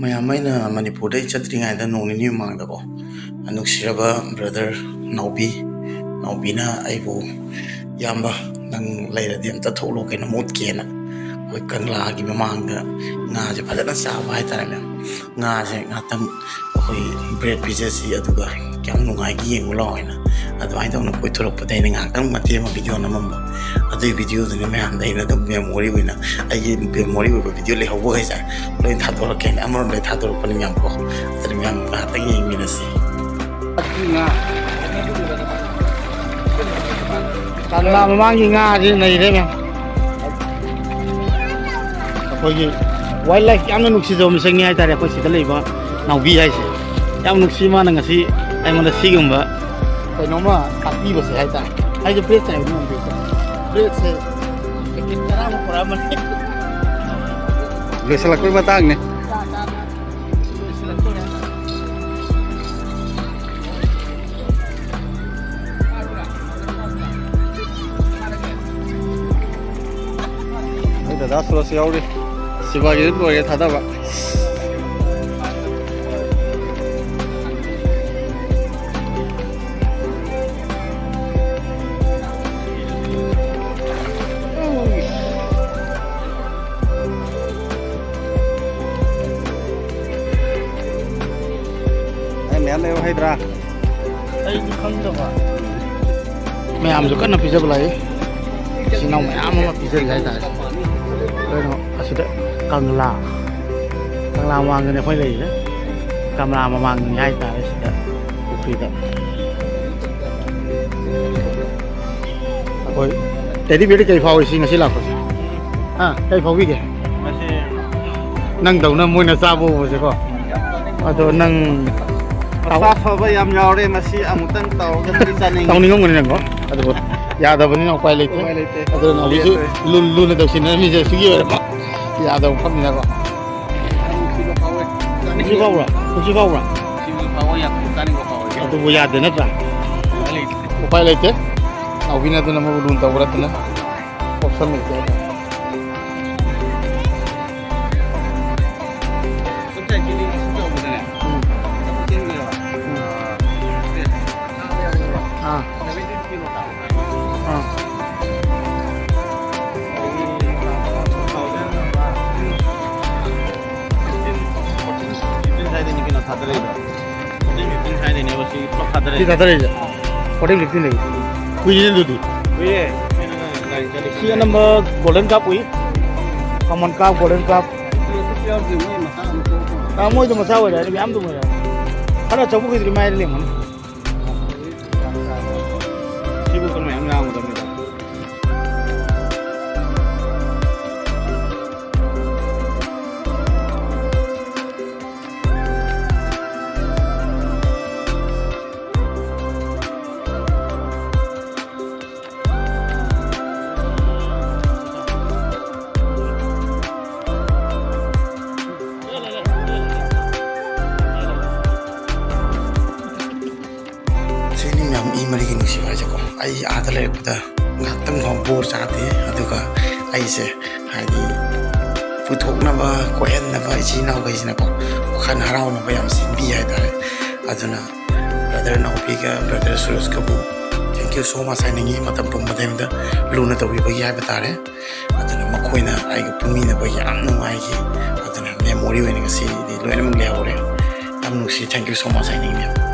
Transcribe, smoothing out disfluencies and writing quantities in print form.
ꯃꯌꯥꯝ ꯃꯅꯤꯄꯨꯔꯗ ꯆꯠꯇ꯭ꯔꯤꯉꯩꯗ ꯅꯣꯡ ꯅꯤꯅꯤ ꯃꯃꯥꯡꯗꯀꯣ ꯅꯨꯡꯁꯤꯔꯕ ꯕ꯭ꯔꯗꯔ ꯅꯥꯎꯕꯤꯅ ꯑꯩꯕꯨ ꯏꯌꯥꯝꯕ ꯅꯪ ꯂꯩꯔꯗꯤ ꯑꯝꯇ ꯊꯣꯛꯂꯣ ꯀꯩꯅꯣ ꯃꯨꯠꯀꯦꯅ ꯑꯩꯈꯣꯏ ꯀꯪꯂꯥꯒꯤ ꯃꯃꯥꯡꯗ ꯉꯥꯁꯦ ꯐꯖꯅ ꯆꯥꯕ ꯍꯥꯏꯇꯥꯔꯦ ꯃꯌꯥꯝ ꯉꯥꯁꯦ ꯉꯥꯛꯇꯪ ꯑꯩꯈꯣꯏ ꯕ꯭ꯔꯦꯗ ꯄꯤꯖꯁꯤ ꯑꯗꯨꯒ ꯀꯌꯥꯝ ꯅꯨꯡꯉꯥꯏꯒꯦ ꯌꯦꯡꯉꯨ ꯂꯥꯎ ꯍꯥꯏꯅ ꯑꯗꯨꯃꯥꯏꯅ ꯇꯧꯅ ꯀꯣꯏꯊꯣꯔꯛꯄꯗ ꯑꯩꯅ ꯉꯥꯏꯍꯥꯛꯇꯪ ꯃꯇꯦꯛ ꯑꯃ ꯚꯤꯗꯤꯑꯣ ꯅꯝꯃꯝꯕ ꯑꯗꯨꯒꯤ ꯚꯤꯗꯤꯑꯣꯗꯨꯅꯤ ꯃꯌꯥꯝꯗ ꯑꯩꯅ ꯑꯗꯨꯝ ꯃꯦꯃꯣꯔꯤ ꯑꯣꯏꯅ ꯑꯩꯒꯤ ꯃꯦꯃꯣꯔꯤ ꯑꯣꯏꯕ ꯚꯤꯗꯤꯑꯣ ꯂꯩꯍꯧꯕꯈꯩꯁꯦ ꯂꯣꯏ ꯊꯥꯗꯣꯔꯛꯀꯦꯅ ꯑꯃꯔꯣꯝꯗ ꯊꯥꯗꯣꯔꯛꯄꯅꯤ ꯃꯌꯥꯝ ꯀꯣ ꯑꯗꯨꯅ ꯃꯌꯥꯝ ꯉꯥꯏꯍꯥꯛꯇꯪ ꯌꯦꯡꯃꯤꯟꯅꯁꯤ ꯀꯪꯂꯥ ꯃꯃꯥꯡꯒꯤ ꯉꯥꯁꯤ ꯅꯩꯔꯦ ꯃꯌꯥꯝ ꯑꯩꯈꯣꯏꯒꯤ ꯋꯥꯏꯜ ꯂꯥꯏꯐ ꯌꯥꯝꯅ ꯅꯨꯡꯁꯤꯖꯕ ꯃꯤꯁꯛꯅꯤ ꯍꯥꯏꯇꯥꯔꯦ ꯑꯩꯈꯣꯏ ꯁꯤꯗ ꯂꯩꯕ ꯅꯥꯎꯕꯤ ꯍꯥꯏꯁꯦ ꯌꯥꯝ ꯅꯨꯡꯁꯤ ꯃꯥꯅ ꯉꯁꯤ ꯑꯩꯉꯣꯟꯗ ꯁꯤꯒꯨꯝꯕ ꯀꯩꯅꯣꯝꯃ ꯇꯥꯛꯄꯤꯕꯁꯦ ꯍꯥꯏꯇꯥꯔꯦ ꯑꯩꯁꯦ ꯕ꯭ꯔꯦꯗ ꯆꯥꯏꯕ ꯉꯝꯗꯦ ꯕ꯭ꯔꯦꯗꯁꯦ ꯄꯦꯀꯦꯠ 10 ꯄꯨꯔꯛꯑꯃꯅꯤ ꯂꯣꯏꯁꯤꯜꯂꯛꯄꯩ ꯃꯇꯥꯡꯅꯦ ꯗꯗꯥ ꯁꯨꯔꯁ ꯌꯥꯎꯔꯤ ꯁꯤꯕꯥꯒꯤꯗ ꯂꯣꯏꯔꯦ ꯊꯥꯗꯕ ꯃꯌꯥꯝ ꯂꯩꯕ ꯍꯩꯗ꯭ꯔꯥ ꯑꯩꯗꯤ ꯈꯪꯗꯕ ꯃꯌꯥꯝꯁꯨ ꯀꯟꯅ ꯄꯤꯖꯕ ꯂꯥꯛꯏ ꯏꯆꯤꯟ ꯏꯅꯥꯎ ꯃꯌꯥꯝ ꯑꯃ ꯄꯤꯖꯔꯤ ꯍꯥꯏꯇꯥꯔꯦ ꯀꯩꯅꯣ ꯑꯁꯤꯗ ꯀꯪꯂꯥ ꯃꯃꯥꯡꯗꯅꯦ ꯑꯩꯈꯣꯏ ꯂꯩꯔꯤꯁꯦ ꯀꯪꯂꯥ ꯃꯃꯥꯡꯗꯅꯤ ꯍꯥꯏꯇꯥꯔꯦ ꯁꯤꯗ ꯄꯨꯈ꯭ꯔꯤꯗ ꯑꯩꯈꯣꯏ ꯇꯦꯗꯤ ꯕꯤꯌꯔꯗꯤ ꯀꯩ ꯐꯥꯎꯏ ꯁꯤ ꯉꯁꯤ ꯂꯥꯛꯄꯁꯦ ꯀꯩ ꯐꯥꯎꯕꯤꯒꯦ ꯅꯪꯗꯧꯅ ꯃꯣꯏꯅ ꯆꯥꯕ ꯎꯕꯁꯦꯀꯣ ꯑꯗꯣ ꯅꯪ ꯑꯐꯕ ꯌꯥꯝ ꯌꯥꯎꯔꯦ ꯃꯁꯤ ꯑꯃꯨꯛꯇꯪ ꯇꯧꯔꯒꯗꯤ ꯆꯥꯅꯤꯡꯉꯤ ꯇꯧꯅꯤꯡꯉꯝꯒꯅꯤ ꯅꯪꯀꯣ ꯑꯗꯨꯕꯨ ꯌꯥꯗꯕꯅꯤꯅ ꯎꯄꯥꯏ ꯂꯩꯇꯦ ꯑꯗꯨꯅ ꯅꯥꯎꯕꯤꯁꯨ ꯂꯨꯅ ꯇꯧꯁꯤꯟꯅꯔꯝꯃꯤꯁꯦ ꯁꯤꯒꯤ ꯑꯣꯏꯔꯕ ꯌꯥꯗꯕ ꯃꯐꯝꯅꯤꯅꯀꯣ ꯅꯨꯡꯁꯤ ꯐꯥꯎꯕ꯭ꯔꯥ ꯑꯗꯨꯕꯨ ꯌꯥꯗꯦ ꯅꯠꯇ꯭ꯔꯥ ꯎꯄꯥꯏ ꯂꯩꯇꯦ ꯅꯥꯎꯕꯤꯅ ꯑꯗꯨꯅ ꯃꯕꯨ ꯂꯨꯅ ꯇꯧꯕ ꯅꯠꯇꯅ ꯑꯣꯞꯁꯟ ꯂꯩꯇꯦ ꯍꯥꯏꯇꯥꯔꯦ ꯁꯤ ꯊꯥꯗꯔꯛꯏꯁꯦ 14-15 ꯂꯩ ꯀꯨꯏꯔꯦ ꯑꯗꯨꯗꯤ ꯁꯤ ꯑꯅꯝꯕ ꯒꯣꯜꯗꯟ ꯀꯥꯞ ꯎꯏ ꯀꯃꯟ ꯀꯥꯞ ꯒꯣꯜꯗꯟ ꯀꯥꯞ ꯃꯣꯏꯗꯣ ꯃꯆꯥ ꯑꯣꯏꯔꯦ ꯍꯥꯏꯗꯤ ꯃꯌꯥꯝꯗꯨ ꯑꯣꯏꯔꯦ ꯈꯔ ꯑꯆꯧꯕꯈꯩꯗꯤ ꯃꯥꯏꯗ ꯂꯦꯝꯒꯅꯤ ꯁꯤꯕꯨ ꯈꯔ ꯃꯌꯥꯝ ꯌꯥꯝꯒꯗꯕꯅꯤꯗ ꯃꯔꯤꯒꯤ ꯅꯨꯡꯁꯤꯕ ꯍꯥꯏꯁꯦꯀꯣ ꯑꯩ ꯑꯥꯗ ꯂꯩꯔꯛꯄꯗ ꯉꯥꯏꯍꯥꯛꯇꯪ ꯐꯥꯎ ꯕꯣꯔ ꯆꯥꯗꯦ ꯑꯗꯨꯒ ꯑꯩꯁꯦ ꯍꯥꯏꯗꯤ ꯄꯨꯊꯣꯛꯅꯕ ꯀꯣꯏꯍꯟꯅꯕ ꯏꯆꯤꯜ ꯏꯅꯥꯎꯈꯩꯁꯤꯅꯀꯣ ꯋꯥꯈꯜ ꯍꯔꯥꯎꯅꯕ ꯌꯥꯝ ꯁꯤꯟꯕꯤ ꯍꯥꯏꯇꯥꯔꯦ ꯑꯗꯨꯅ ꯕ꯭ꯔꯗꯔ ꯅꯥꯎꯕꯤꯒ ꯕ꯭ꯔꯗꯔ ꯁꯨꯔꯁꯀꯕꯨ ꯊꯦꯡꯛ ꯌꯨ ꯁꯣ ꯃꯆ ꯍꯥꯏꯅꯤꯡꯉꯤ ꯃꯇꯝ ꯄꯨꯝꯕꯗ ꯂꯨꯅ ꯇꯧꯕꯤꯕꯒꯤ ꯍꯥꯏꯕ ꯇꯥꯔꯦ ꯑꯗꯨꯅ ꯃꯈꯣꯏꯅ ꯑꯩꯒ ꯄꯨꯟꯃꯤꯟꯅꯕ ꯌꯥꯝ ꯅꯨꯡꯉꯥꯏꯈꯤ ꯑꯗꯨꯅ ꯃꯦꯃꯣꯔꯤ ꯑꯣꯏꯅ ꯉꯁꯤꯗꯤ ꯂꯣꯏꯅꯃꯛ ꯂꯩꯍꯧꯔꯦ ꯌꯥꯝ ꯅꯨꯡꯁꯤ ꯊꯦꯡꯛ ꯌꯨ ꯁꯣ ꯃꯆ ꯍꯥꯏꯅꯤꯡꯉꯤ